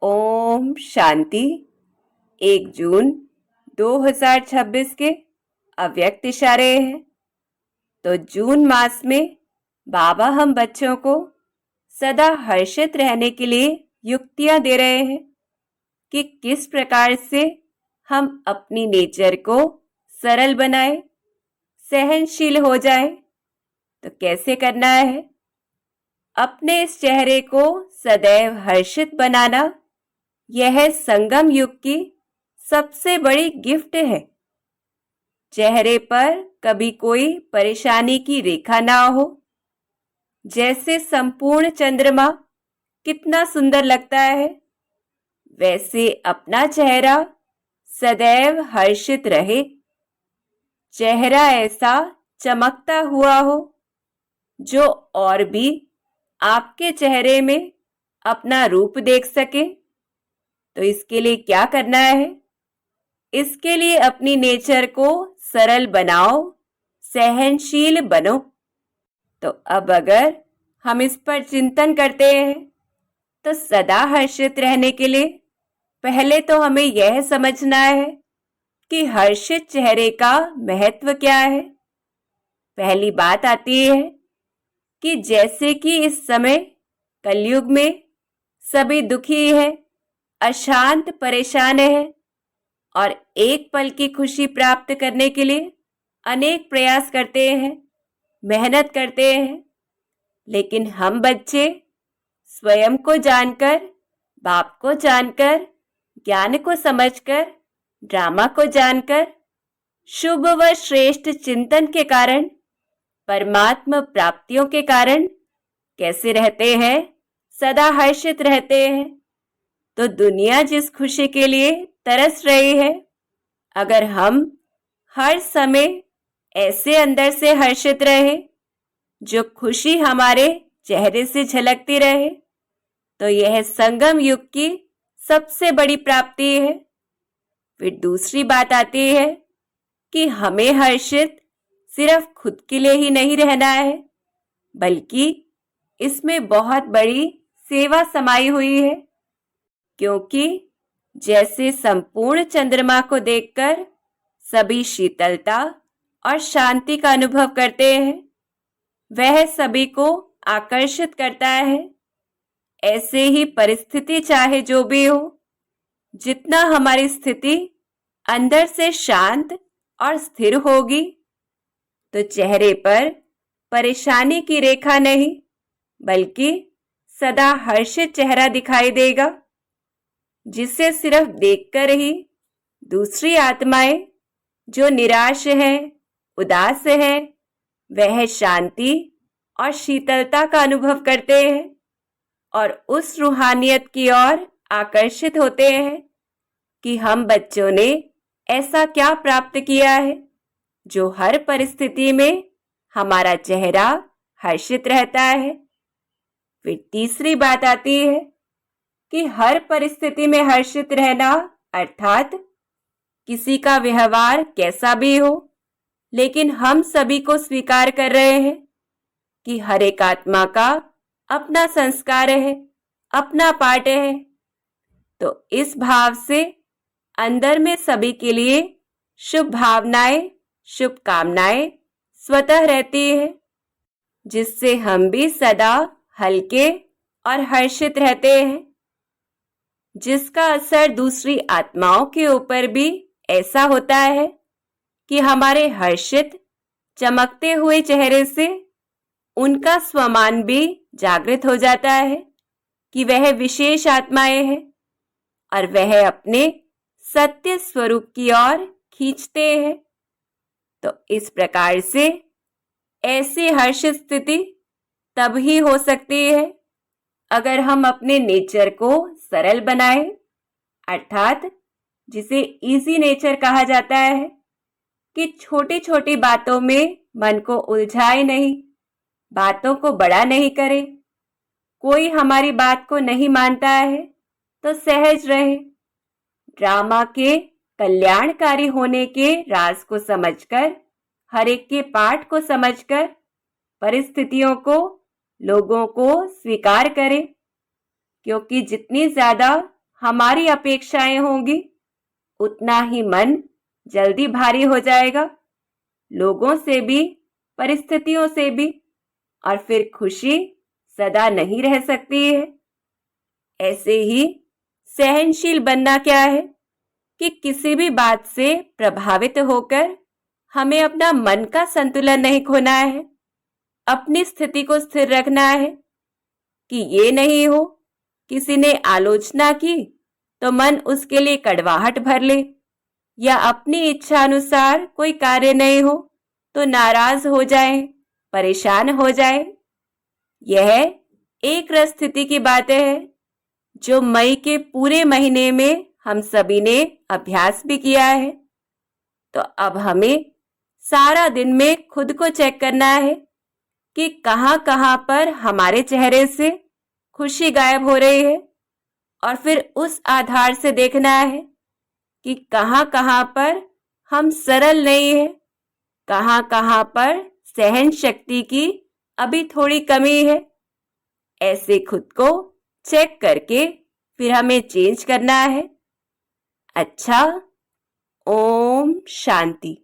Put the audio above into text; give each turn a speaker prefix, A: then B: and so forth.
A: ओम शांति। 1 जून 2026 के अव्यक्त इशारे हैं। तो जून मास में बाबा हम बच्चों को सदा हर्षित रहने के लिए युक्तियां दे रहे हैं कि किस प्रकार से हम अपनी नेचर को सरल बनाए, सहनशील हो जाए। तो कैसे करना है? अपने इस चेहरे को सदैव हर्षित बनाना, यह संगम युग की सबसे बड़ी गिफ्ट है। चेहरे पर कभी कोई परेशानी की रेखा ना हो। जैसे संपूर्ण चंद्रमा कितना सुंदर लगता है, वैसे अपना चेहरा सदैव हर्षित रहे। चेहरा ऐसा चमकता हुआ हो जो और भी आपके चेहरे में अपना रूप देख सके। तो इसके लिए क्या करना है? इसके लिए अपनी नेचर को सरल बनाओ, सहनशील बनो। तो अब अगर हम इस पर चिंतन करते हैं तो सदा हर्षित रहने के लिए पहले तो हमें यह समझना है कि हर्षित चेहरे का महत्व क्या है। पहली बात आती है कि जैसे कि इस समय कलयुग में सभी दुखी है, अशांत, परेशान है और एक पल की खुशी प्राप्त करने के लिए अनेक प्रयास करते हैं, मेहनत करते हैं। लेकिन हम बच्चे स्वयं को जानकर, बाप को जानकर, ज्ञान को समझकर, ड्रामा को जानकर, शुभ व श्रेष्ठ चिंतन के कारण, परमात्मा प्राप्तियों के कारण कैसे रहते हैं? सदा हर्षित रहते हैं। तो दुनिया जिस खुशी के लिए तरस रही है, अगर हम हर समय ऐसे अंदर से हर्षित रहे, जो खुशी हमारे चेहरे से झलकती रहे, तो यह संगम युग की सबसे बड़ी प्राप्ति है। फिर दूसरी बात आती है कि हमें हर्षित सिर्फ खुद के लिए ही नहीं रहना है, बल्कि इसमें बहुत बड़ी सेवा समाई हुई है। क्योंकि जैसे संपूर्ण चंद्रमा को देखकर सभी शीतलता और शांति का अनुभव करते हैं, वह सभी को आकर्षित करता है। ऐसे ही परिस्थिति चाहे जो भी हो, जितना हमारी स्थिति अंदर से शांत और स्थिर होगी, तो चेहरे पर परेशानी की रेखा नहीं, बल्कि सदा हर्षित चेहरा दिखाई देगा, जिसे सिर्फ देखकर ही दूसरी आत्माएं जो निराश हैं, उदास हैं, वह शांति और शीतलता का अनुभव करते हैं और उस रूहानियत की ओर आकर्षित होते हैं कि हम बच्चों ने ऐसा क्या प्राप्त किया है जो हर परिस्थिति में हमारा चेहरा हर्षित रहता है। फिर तीसरी बात आती है कि हर परिस्थिति में हर्षित रहना अर्थात किसी का व्यवहार कैसा भी हो, लेकिन हम सभी को स्वीकार कर रहे हैं कि हर एक आत्मा का अपना संस्कार है, अपना पाठ है। तो इस भाव से अंदर में सभी के लिए शुभ भावनाएं, शुभकामनाएं स्वतः रहती है, जिससे हम भी सदा हल्के और हर्षित रहते हैं, जिसका असर दूसरी आत्माओं के ऊपर भी ऐसा होता है कि हमारे हर्षित चमकते हुए चेहरे से उनका स्वमान भी जागृत हो जाता है कि वह विशेष आत्माएं हैं और वह अपने सत्य स्वरूप की ओर खींचते हैं। तो इस प्रकार से ऐसी हर्षित स्थिति तब ही हो सकती है अगर हम अपने नेचर को सरल बनाएं, अर्थात जिसे इजी नेचर कहा जाता है, कि छोटी छोटी बातों में मन को उलझाए नहीं, बातों को बड़ा नहीं करे। कोई हमारी बात को नहीं मानता है तो सहज रहे। ड्रामा के कल्याणकारी होने के राज को समझकर, हर एक के पाठ को समझकर, परिस्थितियों को, लोगों को स्वीकार करें। क्योंकि जितनी ज्यादा हमारी अपेक्षाएं होंगी, उतना ही मन जल्दी भारी हो जाएगा, लोगों से भी, परिस्थितियों से भी, और फिर खुशी सदा नहीं रह सकती है। ऐसे ही सहनशील बनना क्या है कि किसी भी बात से प्रभावित होकर हमें अपना मन का संतुलन नहीं खोना है, अपनी स्थिति को स्थिर रखना है कि ये नहीं हो किसी ने आलोचना की तो मन उसके लिए कड़वाहट भर ले, या अपनी इच्छा अनुसार कोई कार्य नहीं हो तो नाराज हो जाए, परेशान हो जाए। यह एक रस स्थिति की बातें हैं जो मई के पूरे महीने में हम सभी ने अभ्यास भी किया है। तो अब हमें सारा दिन में खुद को चेक करना है कि कहां कहां पर हमारे चेहरे से खुशी गायब हो रही है, और फिर उस आधार से देखना है कि कहां कहां पर हम सरल नहीं है, कहां कहां पर सहन शक्ति की अभी थोड़ी कमी है। ऐसे खुद को चेक करके फिर हमें चेंज करना है। अच्छा, ओम शांति।